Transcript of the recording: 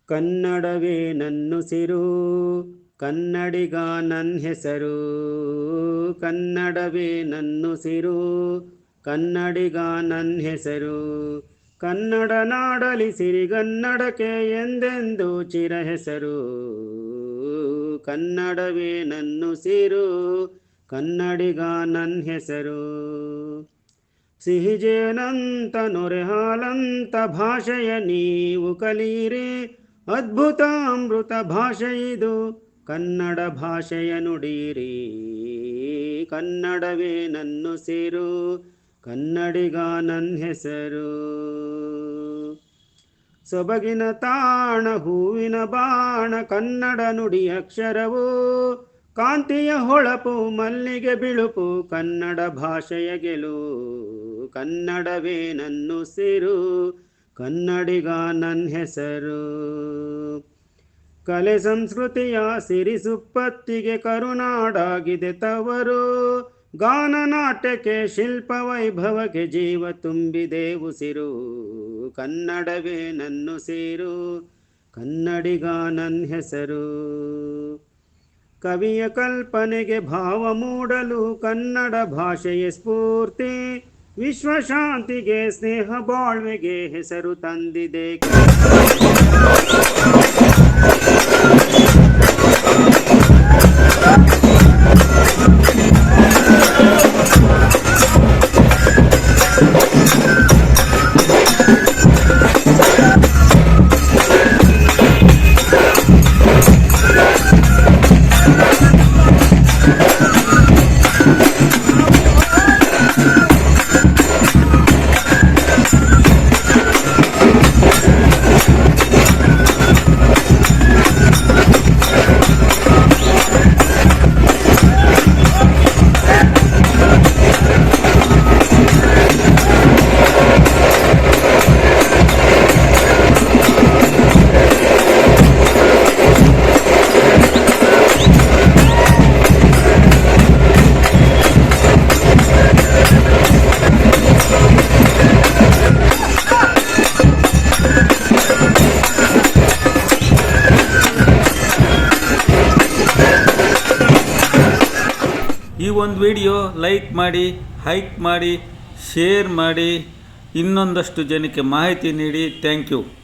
ಕನ್ನಡವೇ ನನ್ನುಸಿರು, ಕನ್ನಡಿಗ ನನ್ನ ಹೆಸರು. ಕನ್ನಡವೇ ನನ್ನುಸಿರು, ಕನ್ನಡಿಗ ನನ್ನ ಹೆಸರು. ಕನ್ನಡ ನಾಡಲಿ ಸಿರಿಗನ್ನಡಕ್ಕೆ ಎಂದೆಂದು ಚಿರ ಹೆಸರು. ಕನ್ನಡವೇ ನನ್ನುಸಿರು, ಕನ್ನಡಿಗ ನನ್ನ ಹೆಸರು. ಸಿಹಿಜೇನಂತ ನೊರೆ ಹಾಲಂತ ಭಾಷೆಯ ನೀವು ಕಲಿಯಿರಿ, ಅದ್ಭುತ ಅಮೃತ ಭಾಷೆ ಇದು, ಕನ್ನಡ ಭಾಷೆಯ ನುಡಿಯಿರಿ. ಕನ್ನಡವೇ ನನ್ನುಸಿರು, ಕನ್ನಡಿಗ ನನ್ನ ಹೆಸರು. ಸೊಬಗಿನ ತಾಣ ಹೂವಿನ ಬಾಣ ಕನ್ನಡ ನುಡಿ ಅಕ್ಷರವು, ಕಾಂತಿಯ ಹೊಳಪು ಮಲ್ಲಿಗೆ ಬಿಳುಪು ಕನ್ನಡ ಭಾಷೆಯ ಗೆಲುವು. ಕನ್ನಡವೇ ನನ್ನುಸಿರು, ಕನ್ನಡಿಗ ನನ್ನ ಹೆಸರು. ಕಲೆ ಸಂಸ್ಕೃತಿಯ ಸಿರಿ ಸುಪ್ಪತ್ತಿಗೆ ಕರುನಾಡಾಗಿದೆ ತವರು, ಗಾನ ನಾಟ್ಯಕ್ಕೆ ಶಿಲ್ಪ ವೈಭವಕ್ಕೆ ಜೀವ ತುಂಬಿದೆ ಉಸಿರು. ಕನ್ನಡವೇ ನನ್ನುಸಿರು, ಕನ್ನಡಿಗ ನನ್ನ ಹೆಸರು. ಕವಿಯ ಕಲ್ಪನೆಗೆ ಭಾವ ಮೂಡಲು ಕನ್ನಡ ಭಾಷೆಯ ಸ್ಫೂರ್ತಿ, ವಿಶ್ವಶಾಂತಿಗೆ ಸ್ನೇಹ ಬಾಳ್ವೆಗೆ ಹೆಸರು ತಂದಿದೆ. ಈ ಒಂದು ವಿಡಿಯೋ ಲೈಕ್ ಮಾಡಿ, ಹೈಕ್ ಮಾಡಿ, ಶೇರ್ ಮಾಡಿ, ಇನ್ನೊಂದಷ್ಟು ಜನಕ್ಕೆ ಮಾಹಿತಿ ನೀಡಿ. Thank you.